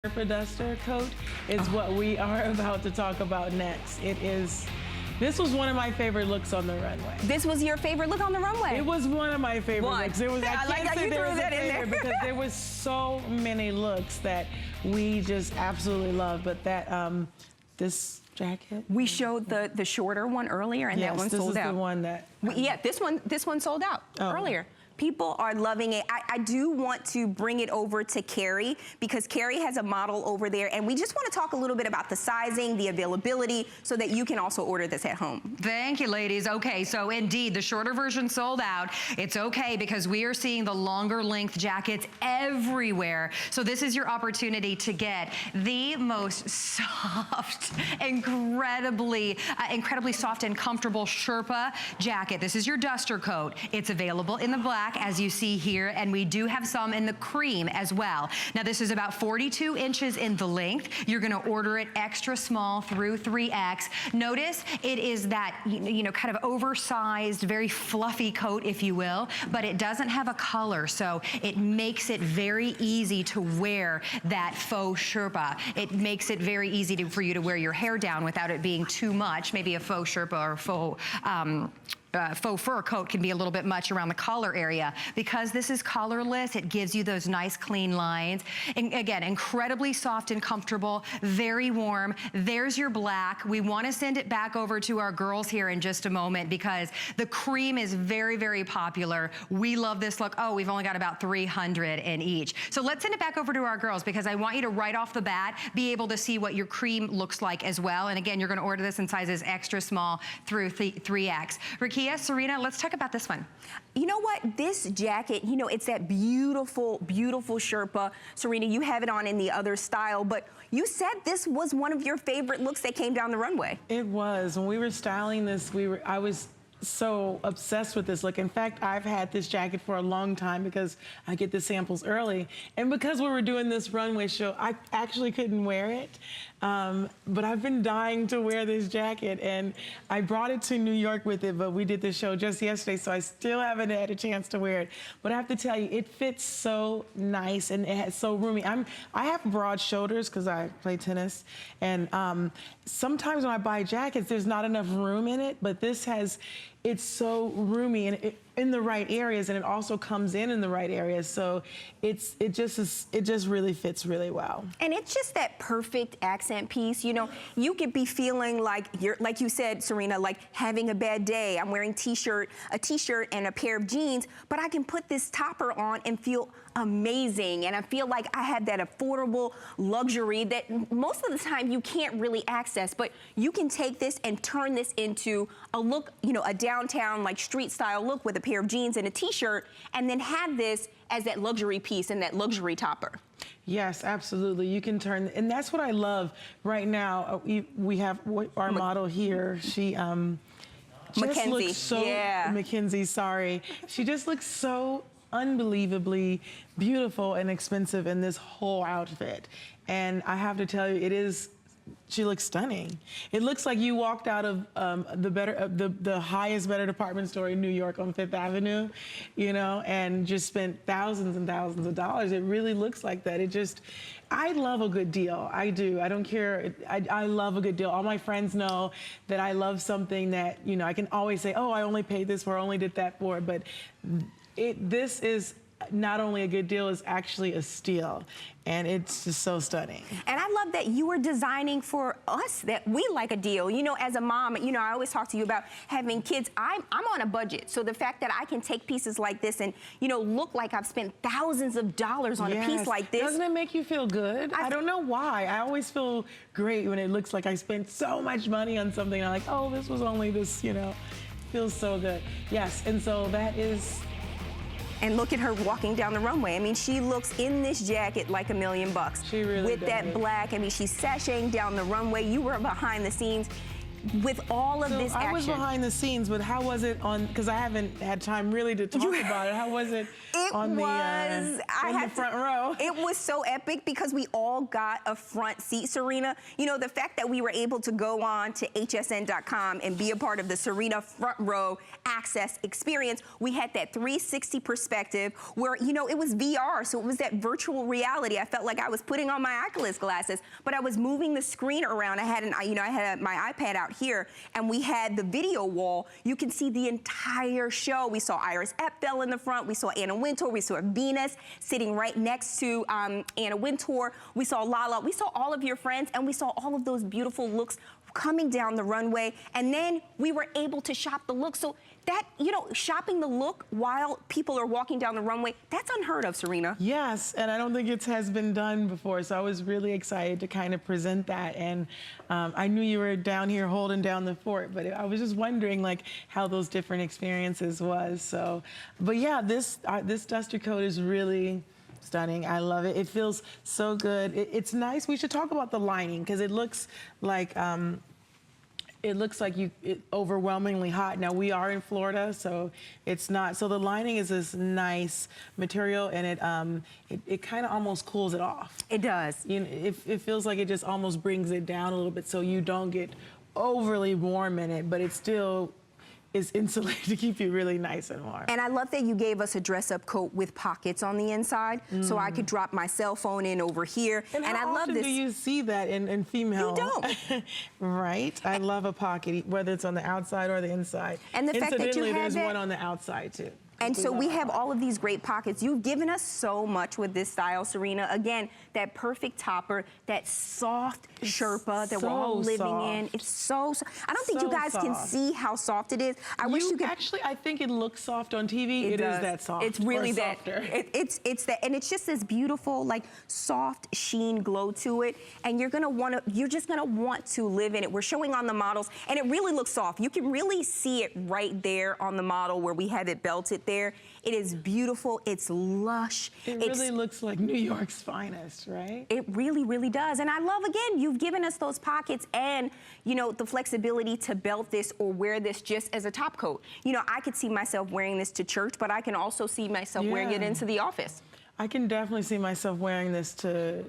Sherpa duster coat is what we are about to talk about next. This was one of my favorite looks on the runway. This was your favorite look on the runway? It was one of my favorite looks. I like how you threw that in there. Because there was so many looks that we just absolutely love. But that, this jacket. We showed the shorter one earlier, and that one sold out. This is the one that. Yeah, this one sold out earlier. People are loving it. I do want to bring it over to Carrie because Carrie has a model over there, and we just want to talk a little bit about the sizing, the availability, so that you can also order this at home. Thank you, ladies. Okay, so indeed, the shorter version sold out. It's okay because we are seeing the longer length jackets everywhere. So this is your opportunity to get the most soft, incredibly soft and comfortable Sherpa jacket. This is your duster coat. It's available in the black, as you see here, and we do have some in the cream as well. Now this is about 42 inches in the length. You're gonna order it extra small through 3X. Notice it is that, kind of oversized, very fluffy coat, if you will, but it doesn't have a collar, so it makes it very easy to wear that faux Sherpa. It makes it very easy for you to wear your hair down without it being too much. Maybe a faux Sherpa or faux fur coat can be a little bit much around the collar area. Because this is collarless, it gives you those nice clean lines. And again, incredibly soft and comfortable, very warm. There's your black. We want to send it back over to our girls here in just a moment because the cream is very, very popular. We love this look. Oh, we've only got about 300 in each. So let's send it back over to our girls because I want you to right off the bat be able to see what your cream looks like as well. And again, you're going to order this in sizes extra small through 3X. Serena, let's talk about this one. You know what? This jacket, it's that beautiful, beautiful Sherpa. Serena, you have it on in the other style, but you said this was one of your favorite looks that came down the runway. It was. When we were styling this, I was so obsessed with this look. In fact, I've had this jacket for a long time because I get the samples early. And because we were doing this runway show, I actually couldn't wear it. But I've been dying to wear this jacket, and I brought it to New York with it, but we did the show just yesterday, so I still haven't had a chance to wear it. But I have to tell you, it fits so nice, and it's so roomy. I have broad shoulders because I play tennis, and sometimes when I buy jackets, there's not enough room in it, but this it's so roomy and in the right areas, and it also comes in the right areas. So it just really fits really well. And it's just that perfect accent piece. You could be feeling like like you said, Serena, like having a bad day. I'm wearing a t-shirt and a pair of jeans, but I can put this topper on and feel amazing. And I feel like I have that affordable luxury that most of the time you can't really access, but you can take this and turn this into a look, a downtown like street style look with a pair of jeans and a t-shirt, and then have this as that luxury piece and that luxury topper. Yes, absolutely. You can turn, and that's what I love right now. We have our model here. She just looks so, Mackenzie, sorry. She just looks so unbelievably beautiful and expensive in this whole outfit. And I have to tell you, she looks stunning. It looks like you walked out of the highest better department store in New York on Fifth Avenue, and just spent thousands and thousands of dollars. It really looks like that. I love a good deal. I do. I don't care. I love a good deal. All my friends know that I love something that, I can always say, oh, I only paid this for, I only did that for, but this is not only a good deal, it's actually a steal. And it's just so stunning. And I love that you were designing for us, that we like a deal. As a mom, I always talk to you about having kids. I'm on a budget. So the fact that I can take pieces like this and, look like I've spent thousands of dollars on a piece like this. Doesn't it make you feel good? I don't know why. I always feel great when it looks like I spent so much money on something. I'm like, oh, this was only this, feels so good. Yes, and so that is. And look at her walking down the runway. I mean, she looks in this jacket like $1 million. She really with does. That black, she's sashaying down the runway. You were behind the scenes. with all of this action. I was behind the scenes, but how was it on, because I haven't had time really to talk about it. How was it on the front row? It was so epic because we all got a front seat, Serena. You know, the fact that we were able to go on to hsn.com and be a part of the Serena front row access experience, we had that 360 perspective where, you know, it was VR, so it was that virtual reality. I felt like I was putting on my Oculus glasses, but I was moving the screen around. I had my iPad out here, and we had the video wall. You can see the entire show. We saw Iris Epfel in the front. We saw Anna Wintour. We saw Venus sitting right next to Anna Wintour. We saw Lala. We saw all of your friends, and we saw all of those beautiful looks coming down the runway. And then we were able to shop the look. So that, you know, shopping the look while people are walking down the runway, that's unheard of, Serena. Yes, and I don't think it has been done before, so I was really excited to kind of present that. And I knew you were down here holding down the fort, but I was just wondering, like, how those different experiences was. So, but yeah, this duster coat is really stunning. I love it. It feels so good. It's nice. We should talk about the lining, because it looks like it's overwhelmingly hot. Now, we are in Florida, so it's not. So the lining is this nice material, and it kind of almost cools it off. It does. You know, it feels like it just almost brings it down a little bit, so you don't get overly warm in it, but it still is insulated to keep you really nice and warm. And I love that you gave us a dress-up coat with pockets on the inside, so I could drop my cell phone in over here. And I love this. Do you see that in female? You don't. Right? I love a pocket, whether it's on the outside or the inside. And the fact that you have there's that, one on the outside too. And so we have all of these great pockets. You've given us so much with this style, Serena. Again, that perfect topper, that soft Sherpa that we're all living in. It's so I don't think you guys can see how soft it is. I wish you could. Actually, I think it looks soft on TV. It is that soft. It's really that. It's that, and it's just this beautiful, like, soft sheen glow to it. And you're just gonna want to live in it. We're showing on the models, and it really looks soft. You can really see it right there on the model where we have it belted there. It is beautiful. It's lush. It really looks like New York's finest, right? It really, really does. And I love, again, you've given us those pockets and, you know, the flexibility to belt this or wear this just as a top coat. You know, I could see myself wearing this to church, but I can also see myself wearing it into the office. I can definitely see myself wearing this to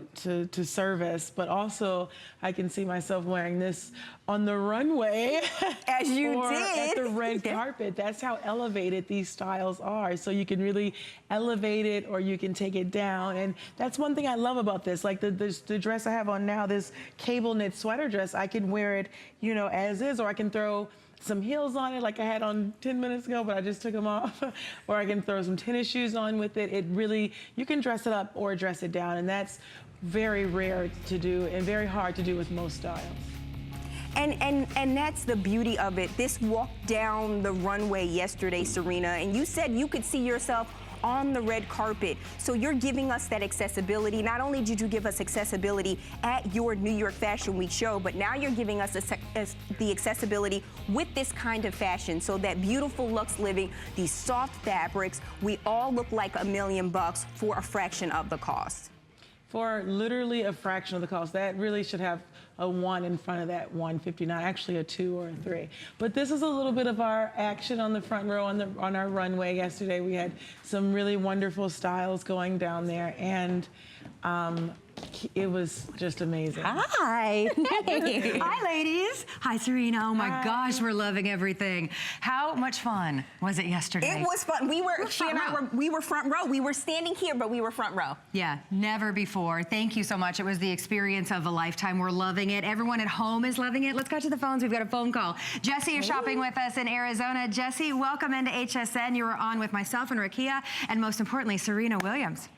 service, but also I can see myself wearing this on the runway. As you or did. At the red carpet. That's how elevated these styles are. So you can really elevate it or you can take it down. And that's one thing I love about this. Like the dress I have on now, this cable knit sweater dress, I can wear it, you know, as is, or I can throw some heels on it like I had on 10 minutes ago, but I just took them off. Or I can throw some tennis shoes on with it. It really, you can dress it up or dress it down, and that's very rare to do and very hard to do with most styles. And that's the beauty of it. This walk down the runway yesterday, Serena, and you said you could see yourself on the red carpet. So you're giving us that accessibility. Not only did you give us accessibility at your New York Fashion Week show, but now you're giving us the accessibility with this kind of fashion. So that beautiful luxe living, these soft fabrics, we all look like $1 million for a fraction of the cost. For literally a fraction of the cost. That really should have a 1 in front of that 159, actually a 2 or a 3. But this is a little bit of our action on the front row on our runway yesterday. We had some really wonderful styles going down there, and it was just amazing. Hi. Hi, ladies. Hi, Serena. Oh my gosh, we're loving everything. How much fun was it yesterday? It was fun. We were front row. We were standing here, but we were front row. Yeah, never before. Thank you so much. It was the experience of a lifetime. We're loving it. Everyone at home is loving it. Let's go to the phones. We've got a phone call. Jessie is shopping with us in Arizona. Jessie, welcome into HSN. You were on with myself and Rakia, and most importantly, Serena Williams.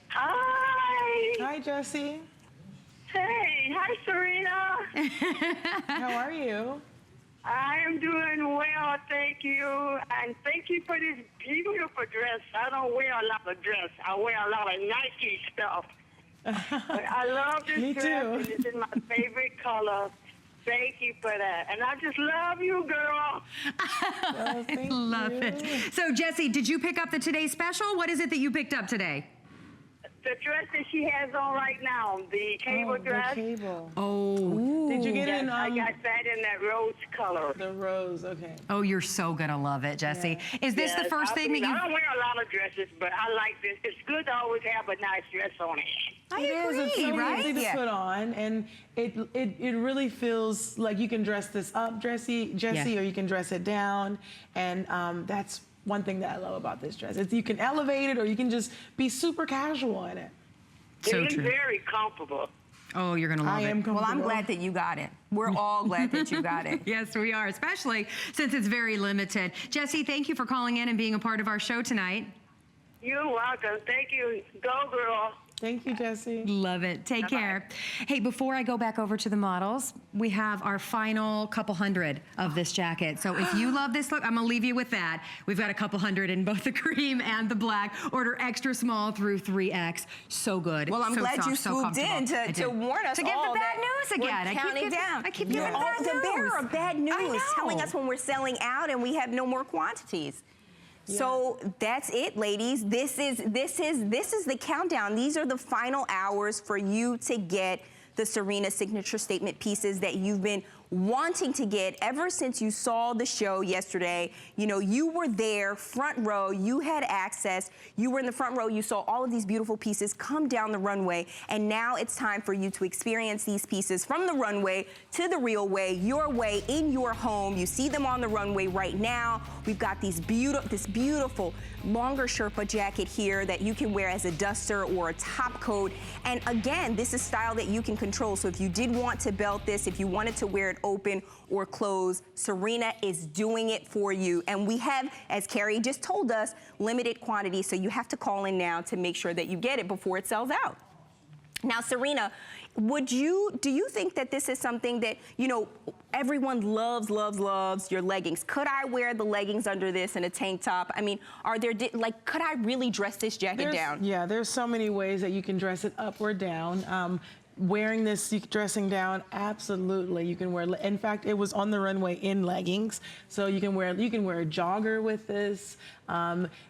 Hi. Hi, Jessie. Hey, hi, Serena. How are you? I am doing well, thank you. And thank you for this beautiful dress. I don't wear a lot of dress. I wear a lot of Nike stuff. But I love this Me dress, too. and it's in my favorite color. Thank you for that. And I just love you, girl. Well, I love it. So, Jessie, did you pick up the Today Special? What is it that you picked up today? The dress that she has on right now, the cable dress. The cable. Oh, Did you get it in? I got that in that rose color. The rose, okay. Oh, you're so gonna love it, Jessie. Yeah. Is this the first thing that you... I don't wear a lot of dresses, but I like this. It's good to always have a nice dress on it. I agree, it's so right? easy to put on, and it really feels like you can dress this up, Jessie, or you can dress it down, and that's one thing that I love about this dress. Is you can elevate it, or you can just be super casual in it. So it is true. very comfortable. Oh, you're gonna love it. Well, I'm glad that you got it. We're all glad that you got it. Yes, we are, especially since it's very limited. Jessie, thank you for calling in and being a part of our show tonight. You're welcome. Thank you. Go, girl. Thank you, Jessie. Love it. Take care. Hey, before I go back over to the models, we have our final couple hundred of this jacket. So if you love this look, I'm gonna leave you with that. We've got a couple hundred in both the cream and the black. Order extra small through 3X. So good. Well, I'm so glad soft, you so swooped in to warn us to give all the bad that news again. we're counting down. I keep giving bad news. The bearer of bad news, telling us when we're selling out and we have no more quantities. Yeah. So that's it, ladies. This is the countdown. These are the final hours for you to get the Serena signature statement pieces that you've been wanting to get ever since you saw the show yesterday. You know, you were there, front row, you had access, you were in the front row, you saw all of these beautiful pieces come down the runway, and now it's time for you to experience these pieces from the runway to the real way, your way, in your home. You see them on the runway right now. We've got this beautiful longer Sherpa jacket here that you can wear as a duster or a top coat. And again, this is style that you can control. So if you did want to belt this, if you wanted to wear it open or closed, Serena is doing it for you. And we have, as Carrie just told us, limited quantity. So you have to call in now to make sure that you get it before it sells out. Now, Serena, do you think that this is something that, you know, everyone loves your leggings? Could I wear the leggings under this and a tank top? I mean, could I really dress this jacket down? Yeah, there's so many ways that you can dress it up or down. Wearing this, dressing down, absolutely. You can wear, in fact, it was on the runway in leggings. So you can wear a jogger with this.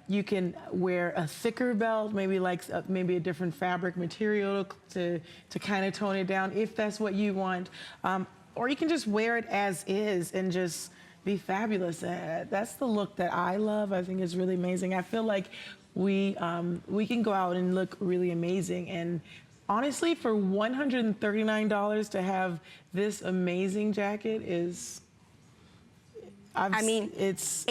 You can wear a thicker belt, maybe maybe a different fabric material to kind of tone it down if that's what you want. Or you can just wear it as is and just be fabulous. That's the look that I love. I think it's really amazing. I feel like we can go out and look really amazing. And honestly, for $139 to have this amazing jacket is, it's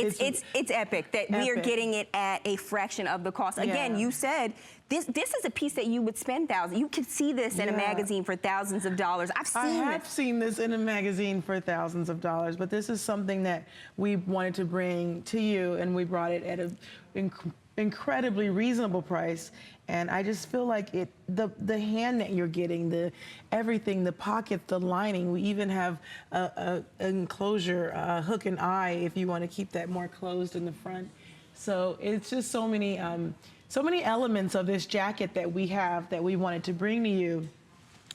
epic that we are getting it at a fraction of the cost. Again, you said this is a piece that you would spend thousands. You could see this in a magazine for thousands of dollars. I have seen this in a magazine for thousands of dollars, but this is something that we wanted to bring to you, and we brought it at an incredibly reasonable price. And I just feel like the hand that you're getting, everything, the pocket, the lining. We even have an enclosure, hook and eye, if you want to keep that more closed in the front. So it's just so many elements of this jacket that we have that we wanted to bring to you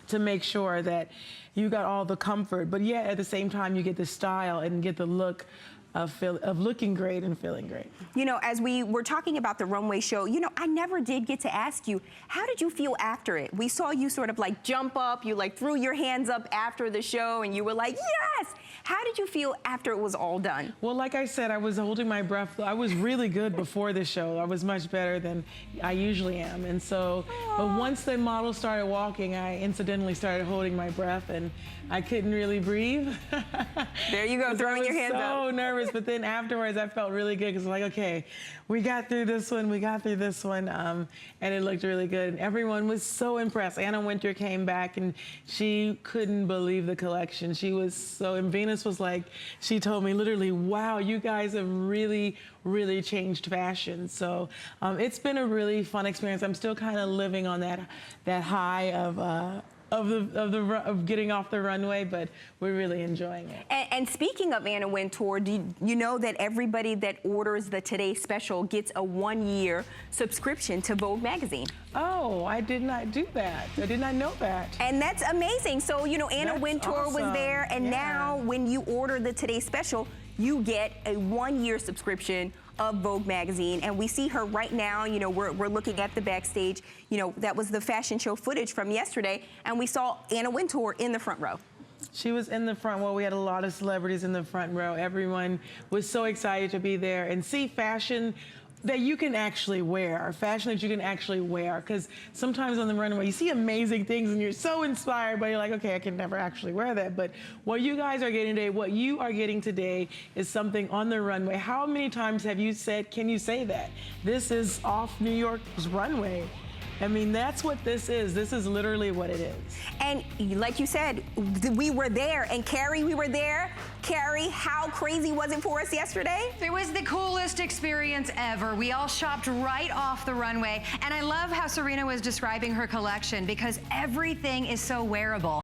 to make sure that you got all the comfort, but yet at the same time you get the style and get the look of looking great and feeling great. You know, as we were talking about the runway show, you know, I never did get to ask you, how did you feel after it? We saw you sort of like jump up, you like threw your hands up after the show and you were like, yes! How did you feel after it was all done? Well, like I said, I was holding my breath. I was really good before the show. I was much better than I usually am. And so, but once the model started walking, I incidentally started holding my breath and I couldn't really breathe. There you go, throwing your hands up. I was so nervous, but then afterwards I felt really good because like, okay, we got through this one, and it looked really good. And everyone was so impressed. Anna Wintour came back and she couldn't believe the collection. She was so, and Venus was like, she told me literally, wow, you guys have really, really changed fashion. So it's been a really fun experience. I'm still kind of living on that high of getting off the runway, but we're really enjoying it. And speaking of Anna Wintour, do you know that everybody that orders the Today Special gets a 1-year subscription to Vogue magazine? Oh, I did not do that. I did not know that. And that's amazing. So, you know, Anna Wintour was there, and now when you order the Today Special, you get a 1-year subscription of Vogue magazine, and we see her right now. You know, we're looking at the backstage. You know, that was the fashion show footage from yesterday, and we saw Anna Wintour in the front row. She was in the front row. We had a lot of celebrities in the front row. Everyone was so excited to be there and see fashion that you can actually wear, fashion that you can actually wear. Because sometimes on the runway, you see amazing things and you're so inspired, but you're like, okay, I can never actually wear that. But what you guys are getting today, what you are getting today is something on the runway. How many times have you said, can you say that? This is off New York's runway. I mean, that's what this is. This is literally what it is. And like you said, we were there. And Carrie, we were there. Carrie, how crazy was it for us yesterday? It was the coolest experience ever. We all shopped right off the runway. And I love how Serena was describing her collection because everything is so wearable.